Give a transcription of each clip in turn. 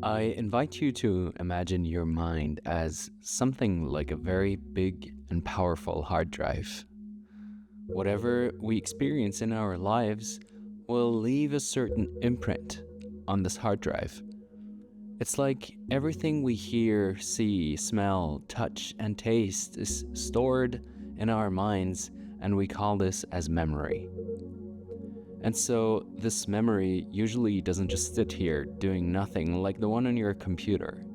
I invite you to imagine your mind as something like a very big and powerful hard drive. Whatever we experience in our lives will leave a certain imprint on this hard drive. It's like everything we hear, see, smell, touch, and taste is stored in our minds, and we call this as memory. And so this memory usually doesn't just sit here doing nothing like the one on your computer.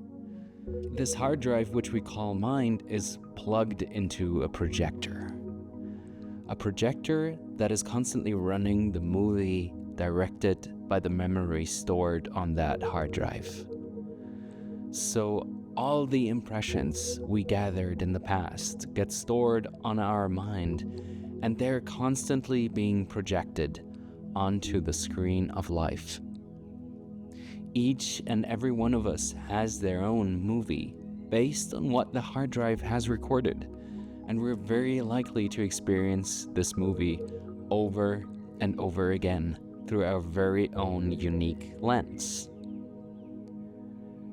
This hard drive, which we call mind, is plugged into a projector. A projector that is constantly running the movie directed by the memory stored on that hard drive. So all the impressions we gathered in the past get stored on our mind, and they're constantly being projected onto the screen of life. Each and every one of us has their own movie based on what the hard drive has recorded, and we're very likely to experience this movie over and over again through our very own unique lens.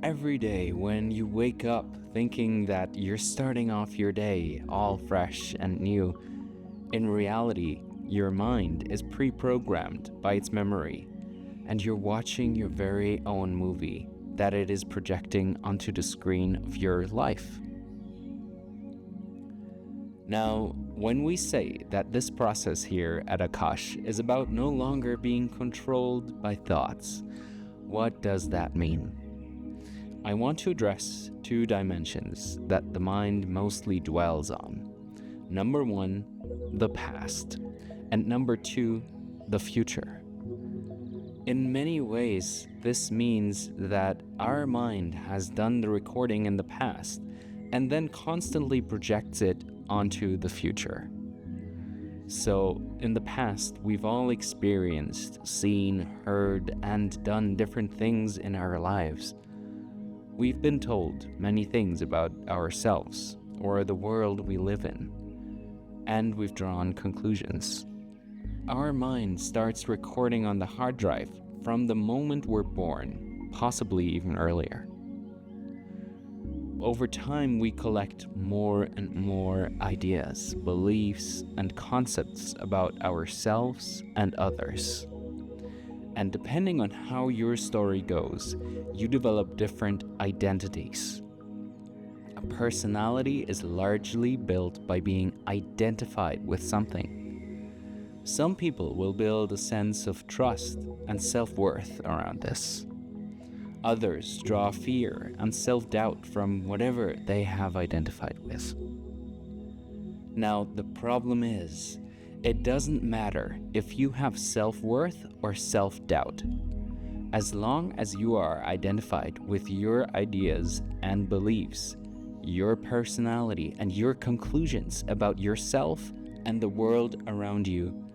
Every day when you wake up thinking that you're starting off your day all fresh and new, in reality, your mind is pre-programmed by its memory, and you're watching your very own movie that it is projecting onto the screen of your life. Now, when we say that this process here at Akash is about no longer being controlled by thoughts, what does that mean? I want to address two dimensions that the mind mostly dwells on. Number one, the past, and number two, the future. In many ways, this means that our mind has done the recording in the past and then constantly projects it onto the future. So, in the past, we've all experienced, seen, heard, and done different things in our lives. We've been told many things about ourselves or the world we live in, and we've drawn conclusions. Our mind starts recording on the hard drive from the moment we're born, possibly even earlier. Over time, we collect more and more ideas, beliefs, and concepts about ourselves and others. And depending on how your story goes, you develop different identities. A personality is largely built by being identified with something. Some people will build a sense of trust and self-worth around this. Others draw fear and self-doubt from whatever they have identified with. Now, the problem is, it doesn't matter if you have self-worth or self-doubt. As long as you are identified with your ideas and beliefs, your personality and your conclusions about yourself and the world around you,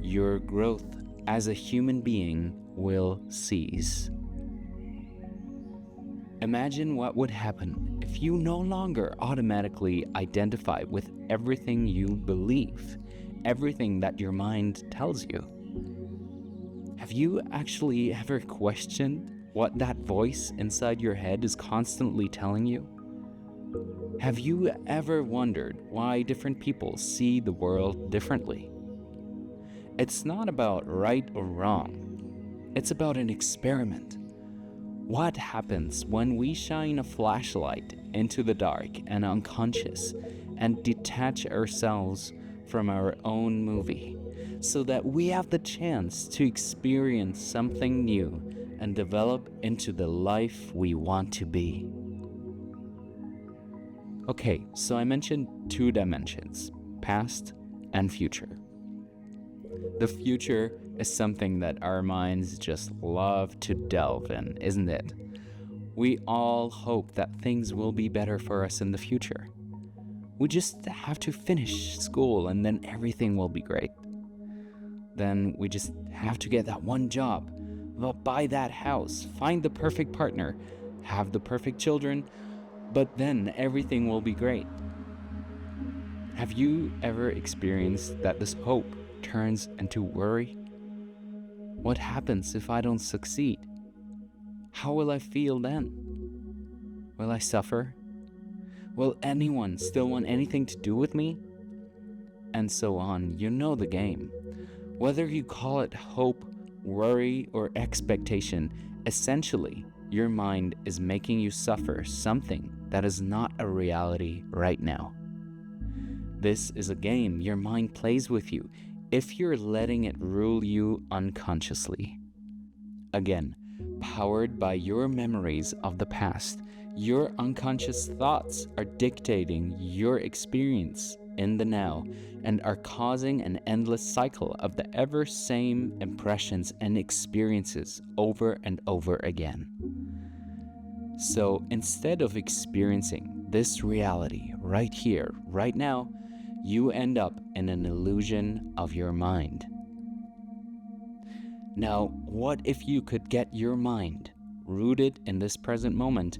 your growth as a human being will cease. Imagine what would happen if you no longer automatically identify with everything you believe, everything that your mind tells you. Have you actually ever questioned what that voice inside your head is constantly telling you? Have you ever wondered why different people see the world differently? It's not about right or wrong. It's about an experiment. What happens when we shine a flashlight into the dark and unconscious and detach ourselves from our own movie so that we have the chance to experience something new and develop into the life we want to be? Okay, so I mentioned two dimensions, past and future. The future is something that our minds just love to delve in, isn't it? We all hope that things will be better for us in the future. We just have to finish school and then everything will be great. Then we just have to get that one job, buy that house, find the perfect partner, have the perfect children, but then everything will be great. Have you ever experienced that this hope turns into worry? What happens if I don't succeed? how will I feel then? Will I suffer? Will anyone still want anything to do with me? And so on. You know the game. Whether you call it hope, worry, or expectation, essentially, your mind is making you suffer something that is not a reality right now. This is a game your mind plays with you if you're letting it rule you unconsciously. Again, powered by your memories of the past, your unconscious thoughts are dictating your experience in the now and are causing an endless cycle of the ever same impressions and experiences over and over again. So instead of experiencing this reality right here, right now, you end up in an illusion of your mind. Now, what if you could get your mind, rooted in this present moment,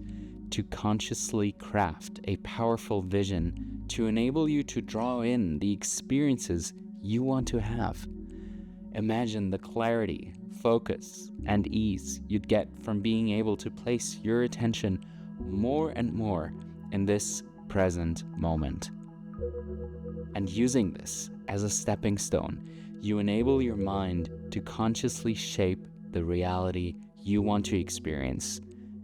to consciously craft a powerful vision to enable you to draw in the experiences you want to have? Imagine the clarity, focus, and ease you'd get from being able to place your attention more and more in this present moment. And using this as a stepping stone, you enable your mind to consciously shape the reality you want to experience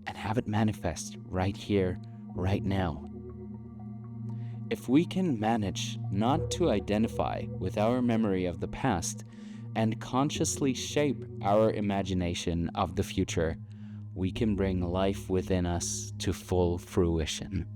and have it manifest right here, right now. If we can manage not to identify with our memory of the past and consciously shape our imagination of the future, we can bring life within us to full fruition.